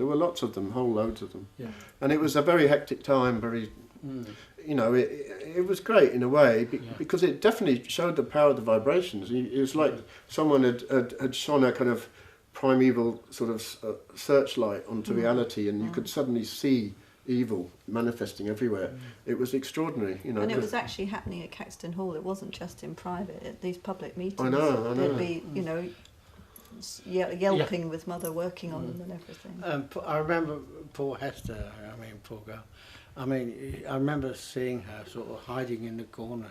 There were lots of them, whole loads of them. Yeah. And it was a very hectic time, you know, it was great in a way because it definitely showed the power of the vibrations. It was like someone had shone a kind of primeval sort of searchlight onto reality, and you could suddenly see evil manifesting everywhere. It was extraordinary, you know. And it was actually happening at Caxton Hall. It wasn't just in private. At these public meetings, I know. there'd be, you know, yelping with Mother working on them and everything. I remember poor Hester, poor girl. I remember seeing her sort of hiding in the corner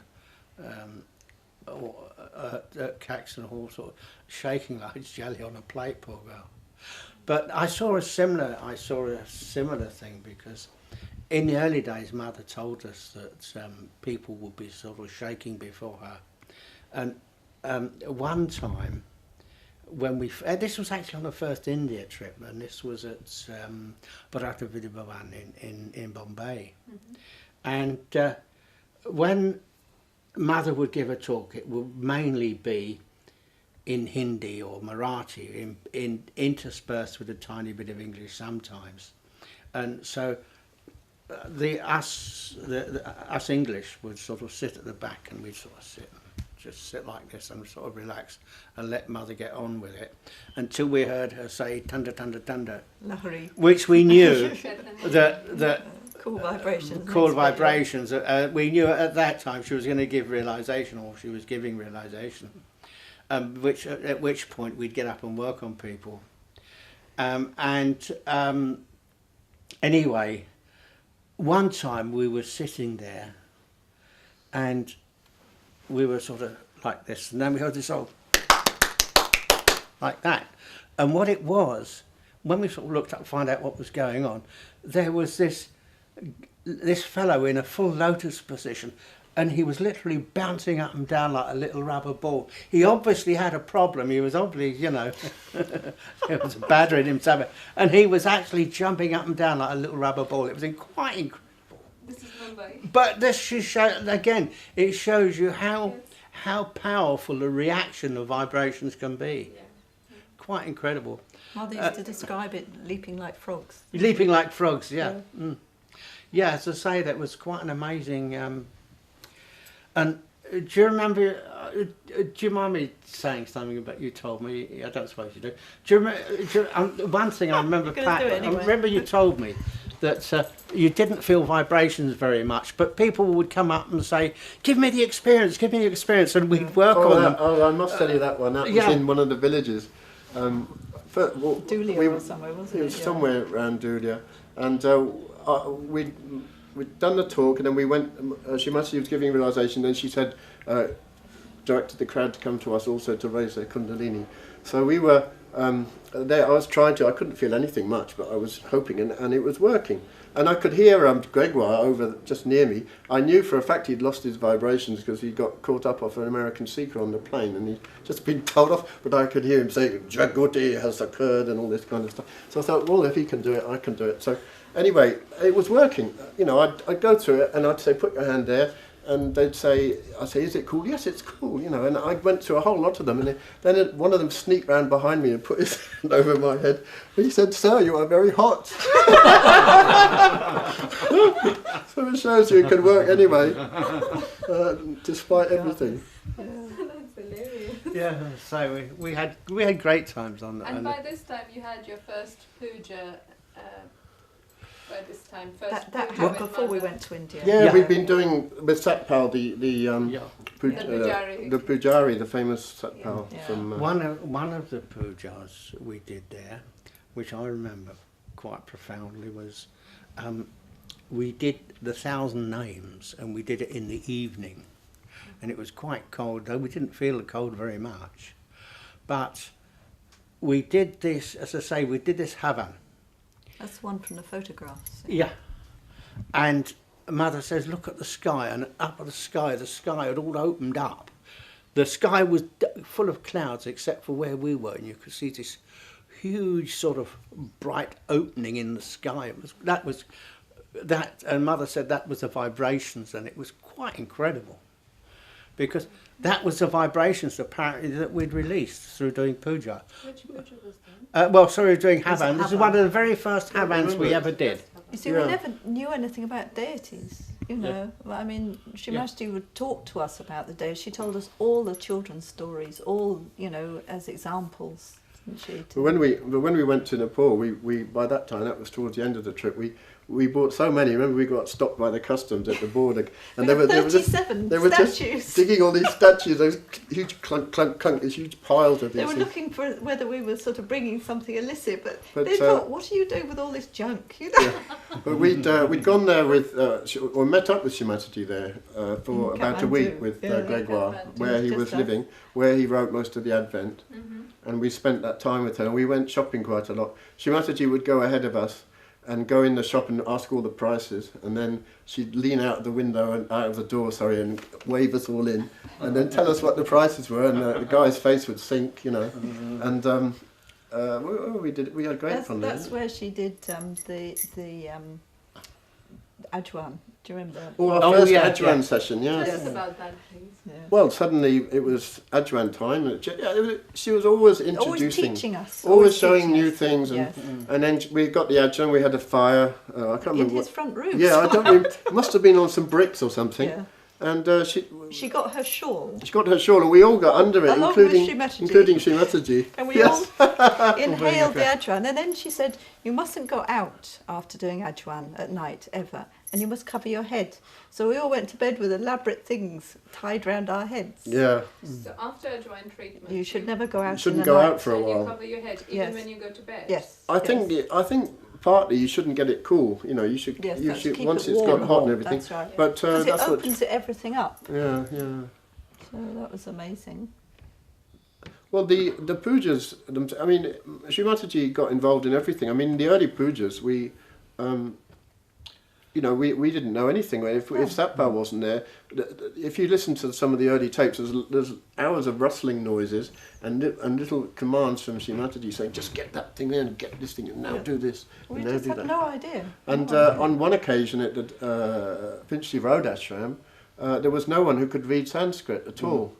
at Caxton Hall, sort of shaking like jelly on a plate, poor girl. But I saw a similar thing, because in the early days, Mother told us that people would be sort of shaking before her. And one time, when this was actually on the first India trip, and this was at Bharata Vidya Bhavan in Bombay. And when Mother would give a talk, it would mainly be in Hindi or Marathi, interspersed with a tiny bit of English sometimes. And so us English would sort of sit at the back, and we'd sort of just sit like this and sort of relax and let Mother get on with it, until we heard her say "tunda tunda tunda," Lahari, which we knew that cool vibrations. Cool vibrations. We knew at that time she was going to give realization, or she was giving realization. At which point we'd get up and work on people. Anyway, one time we were sitting there, and we were sort of like this, and then we heard this old like that. And what it was, when we sort of looked up to find out what was going on, there was this fellow in a full lotus position, and he was literally bouncing up and down like a little rubber ball. He obviously had a problem. He was obviously, he was battering himself. And he was actually jumping up and down like a little rubber ball. It was quite incredible. This is Mumbai. But this again, it shows you how powerful the reaction of vibrations can be. Yeah. Quite incredible. Mother used to describe it leaping like frogs. Leaping like frogs, yeah. Yeah, as I say, that was quite an amazing... and do you remember... do you mind me saying something about you told me? I don't suppose you do. Do you remember... one thing I remember... Anyway. I remember you told me that you didn't feel vibrations very much, but people would come up and say, give me the experience, and we'd work on them. Oh, I must tell you that one. That was in one of the villages. Dhulia or somewhere, wasn't it? It was somewhere around Dhulia. And we'd done the talk, and then we went, Shri Mataji was giving realization, then she said, directed the crowd to come to us also to raise their kundalini. So we were there. I was trying to, I couldn't feel anything much, but I was hoping, and it was working. And I could hear Gregoire over just near me. I knew for a fact he'd lost his vibrations because he got caught up off an American seeker on the plane, and he'd just been told off, but I could hear him say, Jagoti has occurred, and all this kind of stuff. So I thought, well, if he can do it, I can do it. So anyway, it was working. I'd go through it, and I'd say, put your hand there, and they'd say, I'd say, is it cool? Yes, it's cool, and I went through a whole lot of them, and then one of them sneaked round behind me and put his hand over my head. He said, sir, you are very hot. So it shows you it can work anyway, despite everything. That's hilarious. Yeah, so we had great times on that. And by this time you had your first puja. By this time, first That puja happened with before we Mother. went to India. Yeah, we've been doing with Satpal the Pujari. the Pujari, the famous Satpal Yeah. from One of the pujas we did there, which I remember quite profoundly, was we did the 1,000 names, and we did it in the evening, and it was quite cold, though we didn't feel the cold very much. But we did this, as I say, we did this Havan. That's one from the photographs. Yeah. And Mother says, look at the sky, and up at the sky had all opened up. The sky was full of clouds except for where we were, and you could see this huge sort of bright opening in the sky. And Mother said that was the vibrations, and it was quite incredible. because that was the vibrations apparently that we'd released through doing puja. Which puja was that? Doing Was it Havan. This is Havan? one of the very first Havans we ever did. You see, Yeah. we never knew anything about deities, you know. I mean, Shri Mataji would talk to us about the deities. She told us all the children's stories, all, you know, as examples. Didn't she? But when we went to Nepal, we by that time, that was towards the end of the trip, we bought so many. Remember, we got stopped by the customs at the border, and There were they were just 37 they were statues. just digging all these statues, those huge clunk, these huge piles of these They were things. looking for whether we were sort of bringing something illicit, but But, they thought, what are you doing with all this junk? You know? But we'd gone there with or met up with Shri Mataji there for In about a week Kathmandu. with Yeah. Gregoire, Kathmandu. where he Just was us. living, where he wrote most of the Advent. Mm-hmm. And we spent that time with her, and we went shopping quite a lot. Shri Mataji would go ahead of us and go in the shop and ask all the prices, and then she'd lean out the window and out of the door, and wave us all in, and then tell us what the prices were, and the guy's face would sink, you know. And we had great fun there. That's where she did the Ajwan. Do you remember? Oh, our Oh, first yeah, Ajwan yeah. session, Tell yeah. us about that, please. Yeah. Well, suddenly it was Ajwan time, and she was always Always introducing, teaching us. always showing teaching new us. things, and Yes. and then we got the Ajwan. We had a fire. I can't In remember his what. front room. Yeah, I don't remember. It must have been on some bricks or something. Yeah. And She got her shawl, she got her shawl, and we all got under it, along with including Shri Mataji. including Shri Mataji. and we Yes. all inhaled the Ajwan. And then she said, you mustn't go out after doing Ajwan at night, ever. And you must cover your head. So we all went to bed with elaborate things tied round our heads. Yeah, So after a joint treatment, You should never go out you shouldn't in the go night. out for a and you while. cover your head even Yes. when you go to bed. Yes. I think partly you shouldn't get it cool. You know, you should Yes, you that's should keep once it it's warm. got hot and everything. That's right. But Because that's it what. opens everything up. Yeah. So that was amazing. Well, the pujas. I mean, Shri Mataji got involved in everything. I mean, the early pujas, we didn't know anything. If Satpal wasn't there, if you listen to some of the early tapes, there's hours of rustling noises and little commands from Shri Mataji saying, just get that thing there and get this thing and now Yeah. do this We and now just do had that. no idea. And No idea. on one occasion at the Finchley Road ashram, there was no one who could read Sanskrit at all.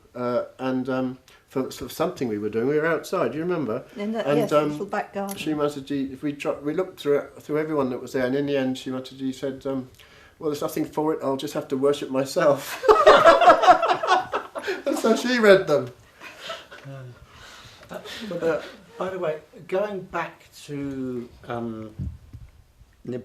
For something we were doing, we were outside. Do you remember? In the and, little back garden. Shri Mataji, we looked through everyone that was there, and in the end, Shri Mataji said, "Well, there's nothing for it. I'll just have to worship myself." And so she read them. By the way, going back to